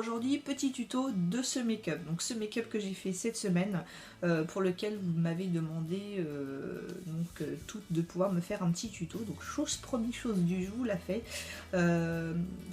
aujourd'hui, petit tuto de ce make-up. Donc ce make-up que j'ai fait cette semaine, pour lequel vous m'avez demandé toutes de pouvoir me faire un petit tuto. Donc chose promis, chose due, je vous la fais.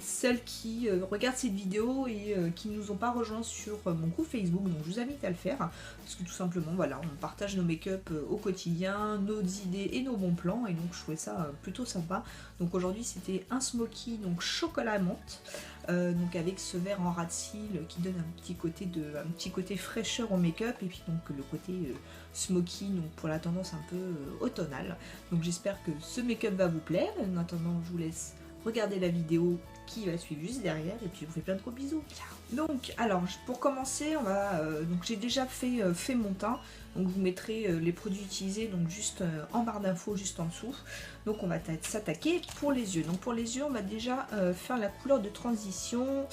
Celles qui regardent cette vidéo et qui ne nous ont pas rejoints sur mon groupe Facebook, donc je vous invite à le faire. Parce que tout simplement, voilà, on partage nos make-up au quotidien, nos idées et nos bons plans. Et donc je trouvais ça plutôt sympa. Donc aujourd'hui c'était un smoky, donc chocolat menthe. Donc avec ce verre en ras de cils qui donne un petit côté fraîcheur au make-up, et puis donc le côté smoky, donc pour la tendance un peu automnale. Donc j'espère que ce make-up va vous plaire. En attendant, je vous laisse regarder la vidéo qui va suivre juste derrière, et puis je vous fais plein de gros bisous. Donc alors pour commencer, on va donc j'ai déjà fait mon teint, donc je vous mettrai les produits utilisés donc juste en barre d'infos juste en dessous. Donc on va s'attaquer pour les yeux. Donc pour les yeux, on va déjà faire la couleur de transition,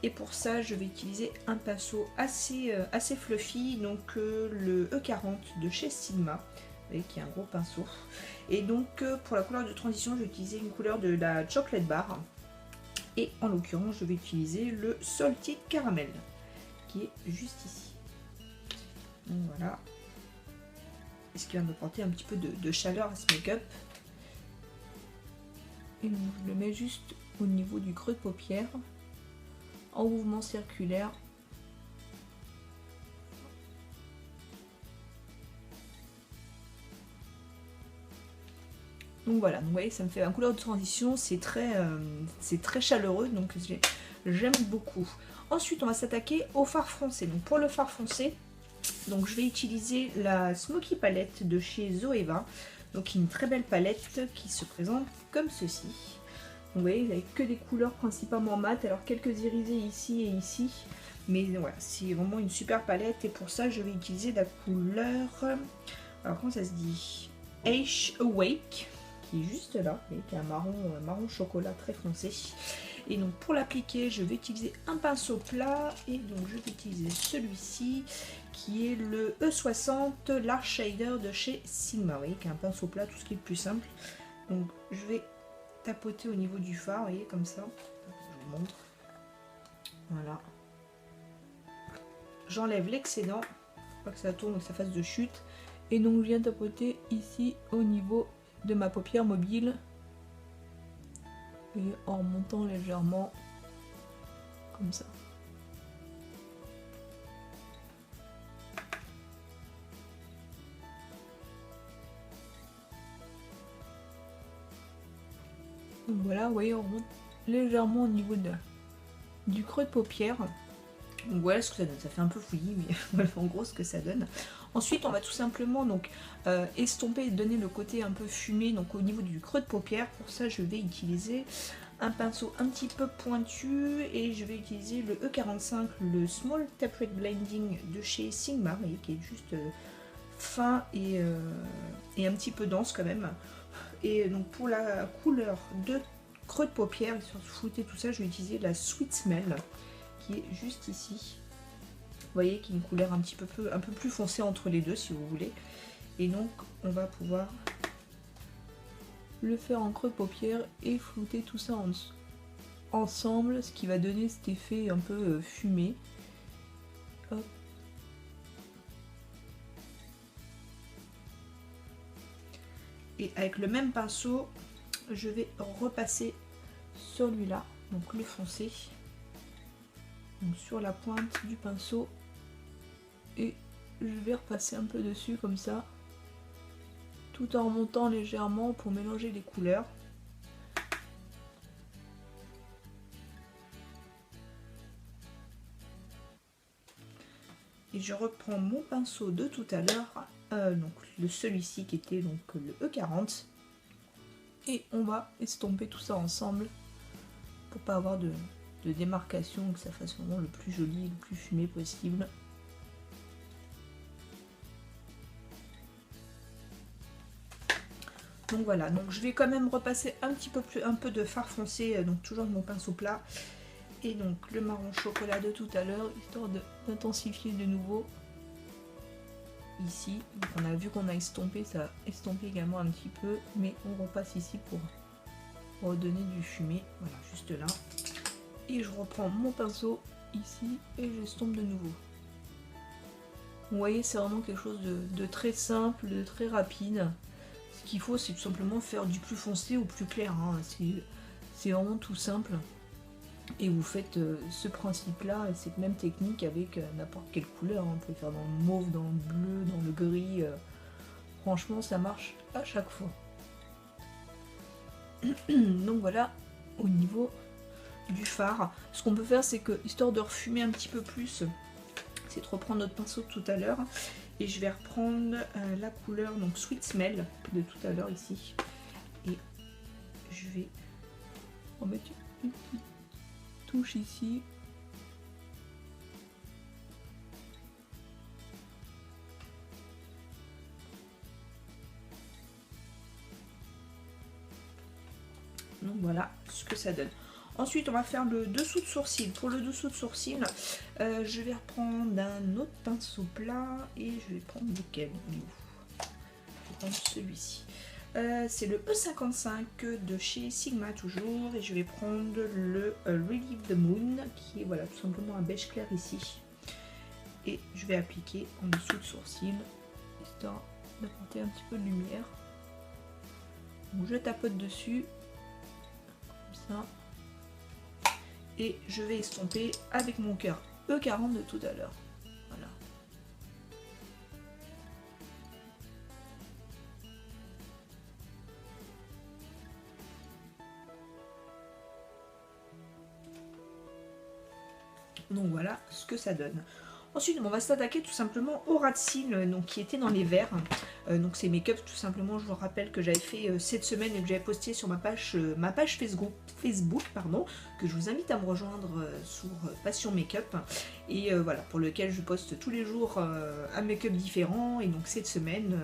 et pour ça je vais utiliser un pinceau assez fluffy, donc le E40 de chez Sigma, qui est un gros pinceau. Et donc pour la couleur de transition, je vais utiliser une couleur de la Chocolate Bar. Et en l'occurrence, je vais utiliser le Salted Caramel, qui est juste ici. Donc voilà. Et ce qui va me porter un petit peu de chaleur à ce make-up. Et donc, je le mets juste au niveau du creux de paupière, en mouvement circulaire. Donc voilà, donc vous voyez, ça me fait un couleur de transition, c'est très chaleureux, donc j'aime beaucoup. Ensuite, on va s'attaquer au fard foncé. Donc pour le fard foncé, donc je vais utiliser la Smoky Palette de chez Zoeva, donc une très belle palette qui se présente comme ceci. Donc vous voyez, vous n'avez que des couleurs principalement mat, alors quelques irisés ici et ici, mais voilà, c'est vraiment une super palette. Et pour ça, je vais utiliser la couleur, alors comment ça se dit, Ash Awake, qui est juste là, et qui est un marron chocolat très foncé. Et donc pour l'appliquer, je vais utiliser un pinceau plat, et donc je vais utiliser celui-ci qui est le E60 Large Shader de chez Sigma, vous voyez, qui est un pinceau plat, tout ce qui est le plus simple. Donc je vais tapoter au niveau du fard, vous voyez, comme ça. Je vous montre. Voilà. J'enlève l'excédent, pas que ça tourne ou que ça fasse de chute. Et donc je viens tapoter ici au niveau de ma paupière mobile, et en remontant légèrement comme ça. Donc voilà, vous voyez, on remonte légèrement au niveau du creux de paupière. Donc voilà ce que ça donne, ça fait un peu fouillis, mais voilà en gros ce que ça donne. Ensuite, on va tout simplement donc estomper et donner le côté un peu fumé donc au niveau du creux de paupière. Pour ça, je vais utiliser un pinceau un petit peu pointu, et je vais utiliser le E45, le Small Tapered Blending de chez Sigma, qui est juste fin et un petit peu dense quand même. Et donc pour la couleur de creux de paupière, et sur flouter tout ça, je vais utiliser la Sweet Smell, qui est juste ici. Vous voyez, qui est une couleur un peu plus foncée entre les deux, si vous voulez. Et donc on va pouvoir le faire en creux de paupière et flouter tout ça ensemble, ce qui va donner cet effet un peu fumé. Hop. Et avec le même pinceau, je vais repasser celui-là, donc le foncé, donc sur la pointe du pinceau, et je vais repasser un peu dessus comme ça, tout en remontant légèrement pour mélanger les couleurs. Et je reprends mon pinceau de tout à l'heure, donc celui-ci qui était donc le E40, et on va estomper tout ça ensemble pour pas avoir de démarcation, que ça fasse vraiment le plus joli, le plus fumé possible. Donc voilà, donc je vais quand même repasser un peu de fard foncé, donc toujours de mon pinceau plat, et donc le marron chocolat de tout à l'heure, histoire d'intensifier de nouveau ici. Donc on a vu qu'on a estompé, ça a estompé également un petit peu, mais on repasse ici pour redonner du fumé, voilà, juste là. Et je reprends mon pinceau ici et j'estompe de nouveau. Vous voyez, c'est vraiment quelque chose de très simple, de très rapide. Ce qu'il faut, c'est tout simplement faire du plus foncé au plus clair. Hein. C'est vraiment tout simple. Et vous faites ce principe-là et cette même technique avec n'importe quelle couleur. Hein. Vous pouvez faire dans le mauve, dans le bleu, dans le gris. Franchement, ça marche à chaque fois. Donc voilà, au niveau du phare. Ce qu'on peut faire, c'est que, histoire de refumer un petit peu plus, c'est de reprendre notre pinceau de tout à l'heure. Et je vais reprendre la couleur, donc Sweet Smell, de tout à l'heure ici. Et je vais remettre une petite touche ici. Donc voilà ce que ça donne. Ensuite, on va faire le dessous de sourcil. Pour le dessous de sourcil, je vais reprendre un autre pinceau plat et je vais prendre lequel? Je vais prendre celui-ci. C'est le E55 de chez Sigma toujours et je vais prendre le Relieve the Moon qui est voilà tout simplement un beige clair ici. Et je vais appliquer en dessous de sourcil histoire d'apporter un petit peu de lumière. Donc je tapote dessus comme ça. Et je vais estomper avec mon cœur E40 de tout à l'heure. Voilà. Donc voilà ce que ça donne. Ensuite, on va s'attaquer tout simplement au ras de cils donc, qui était dans les verres. Donc c'est make-up tout simplement, je vous rappelle que j'avais fait cette semaine et que j'avais posté sur ma page Facebook pardon, que je vous invite à me rejoindre sur Passion Make-up. Et voilà, pour lequel je poste tous les jours un make-up différent. Et donc cette semaine,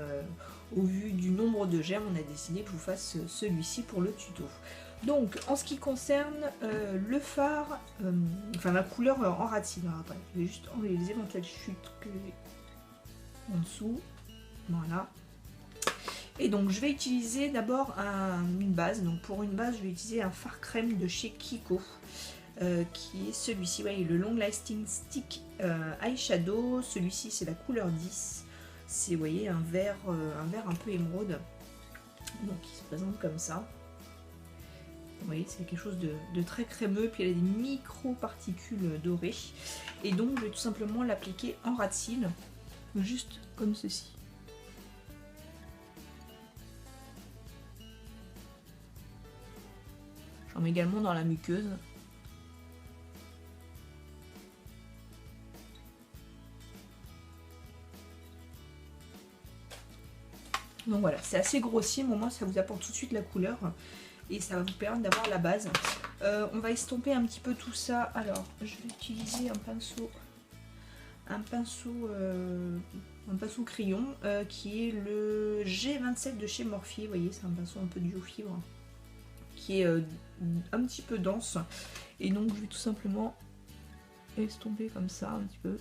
au vu du nombre de germes, on a décidé que je vous fasse celui-ci pour le tuto. Donc, en ce qui concerne le phare, enfin la couleur en ras de cils, je vais juste enlever les éventuelles chutes que j'ai en dessous. Voilà. Et donc, je vais utiliser d'abord une base. Donc, pour une base, je vais utiliser un fard crème de chez Kiko, qui est celui-ci. Voyez, le Long Lasting Stick Eyeshadow. Celui-ci, c'est la couleur 10. C'est, vous voyez, un vert un peu émeraude. Donc, il se présente comme ça. Vous voyez, c'est quelque chose de très crémeux, puis il y a des micro-particules dorées. Et donc, je vais tout simplement l'appliquer en ras de cils, juste comme ceci. J'en mets également dans la muqueuse. Donc voilà, c'est assez grossier, mais au moins ça vous apporte tout de suite la couleur. Et ça va vous permettre d'avoir la base. On va estomper un petit peu tout ça. Alors, je vais utiliser un pinceau crayon qui est le G27 de chez Morphe. Vous voyez, c'est un pinceau un peu duo fibre qui est un petit peu dense. Et donc, je vais tout simplement estomper comme ça un petit peu.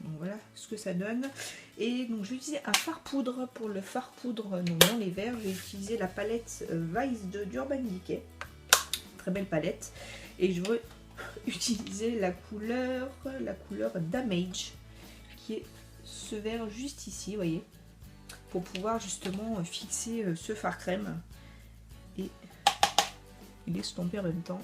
Donc voilà ce que ça donne. Et donc je vais utiliser un fard poudre. Pour le fard poudre donc dans les verres, je vais utiliser la palette Vice d'Urban Decay. Très belle palette. Et je vais utiliser la couleur Damage, qui est ce vert juste ici, vous voyez, pour pouvoir justement fixer ce fard crème et l'estomper en même temps.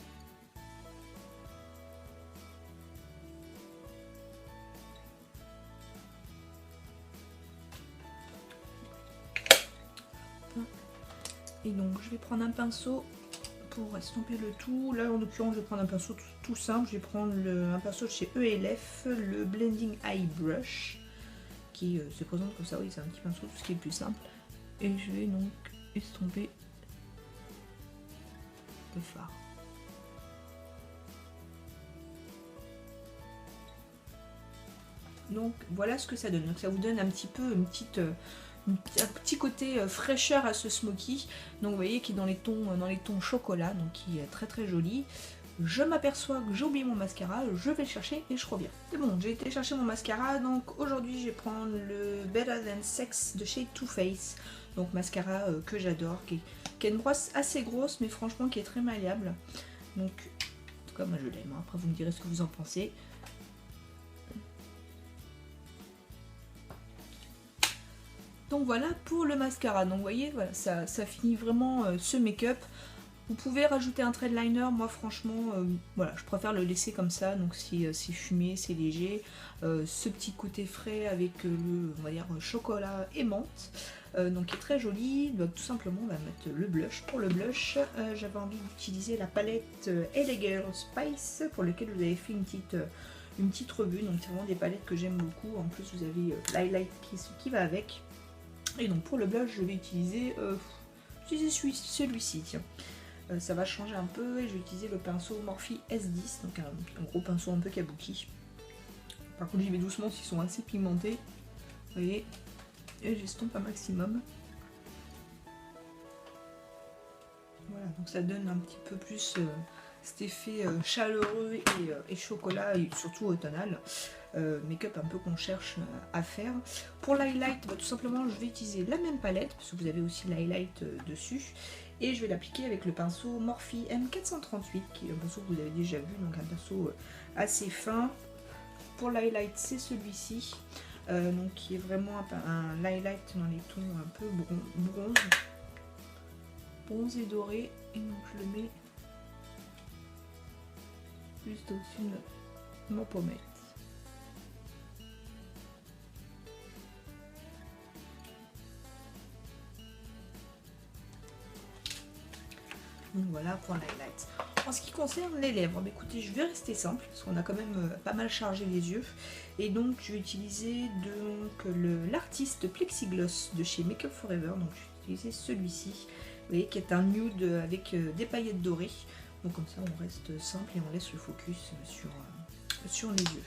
Et donc je vais prendre un pinceau pour estomper le tout. Là en l'occurrence je vais prendre un pinceau tout simple. Je vais prendre un pinceau de chez ELF, le Blending Eye Brush, qui se présente comme ça. Oui, c'est un petit pinceau, tout ce qui est le plus simple. Et je vais donc estomper le fard. Donc voilà ce que ça donne. Donc ça vous donne un petit peu un petit côté fraîcheur à ce smoky, donc vous voyez qui est dans les tons chocolat, donc qui est très très joli. je m'aperçois que j'ai oublié mon mascara, je vais le chercher et je reviens. C'est bon, j'ai été chercher mon mascara, donc aujourd'hui je vais prendre le Better Than Sex de chez Too Faced. Donc mascara que j'adore, qui a une brosse assez grosse mais franchement qui est très malléable. Donc en tout cas moi je l'aime, après vous me direz ce que vous en pensez. Donc voilà pour le mascara, donc vous voyez, voilà, ça finit vraiment ce make-up. Vous pouvez rajouter un trait de liner, moi franchement, voilà, je préfère le laisser comme ça, donc c'est fumé, c'est léger. Ce petit côté frais avec le, on va dire, chocolat et menthe, donc qui est très joli. Donc tout simplement, on va mettre le blush. Pour le blush, j'avais envie d'utiliser la palette Elegant Spice, pour laquelle vous avez fait une petite revue, donc c'est vraiment des palettes que j'aime beaucoup. En plus vous avez l'highlight qui va avec. Et donc pour le blush, je vais utiliser celui-ci, tiens. Ça va changer un peu et je vais utiliser le pinceau Morphe S10, donc un gros pinceau un peu kabuki. Par contre j'y vais doucement, s'ils sont assez pigmentés. Vous voyez, et j'estompe un maximum. Voilà, donc ça donne un petit peu plus cet effet chaleureux et chocolat, et surtout automnal. Make-up un peu qu'on cherche à faire. Pour l'highlight, tout simplement je vais utiliser la même palette, parce que vous avez aussi l'highlight dessus. Et je vais l'appliquer avec le pinceau Morphe M438, qui est un pinceau que vous avez déjà vu, donc un pinceau assez fin. Pour l'highlight, c'est celui-ci, donc qui est vraiment un highlight dans les tons un peu bronze et doré. Et donc je le mets juste au-dessus de mon pommette. Donc voilà pour l'highlight. En ce qui concerne les lèvres, bah écoutez, je vais rester simple parce qu'on a quand même pas mal chargé les yeux. Et donc je vais utiliser l'artiste Plexigloss de chez Make Up For Ever. Donc je vais utiliser celui-ci, vous voyez, qui est un nude avec des paillettes dorées. Donc comme ça on reste simple et on laisse le focus sur les yeux.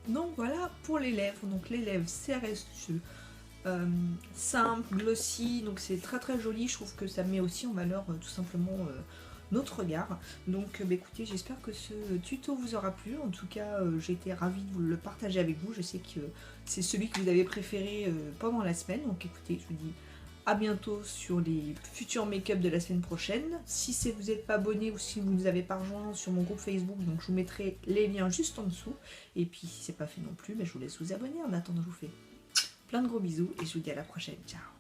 Donc voilà pour les lèvres. Donc les lèvres, ça reste simple, glossy, donc c'est très très joli. Je trouve que ça met aussi en valeur tout simplement notre regard. Donc bah, écoutez, j'espère que ce tuto vous aura plu. En tout cas, j'ai été ravie de vous le partager avec vous. Je sais que c'est celui que vous avez préféré pendant la semaine. Donc écoutez, je vous dis à bientôt sur les futurs make-up de la semaine prochaine. Si vous n'êtes pas abonné ou si vous ne nous avez pas rejoint sur mon groupe Facebook, donc je vous mettrai les liens juste en dessous. Et puis si c'est pas fait non plus, mais je vous laisse vous abonner. En attendant, je vous fais plein de gros bisous et je vous dis à la prochaine. Ciao!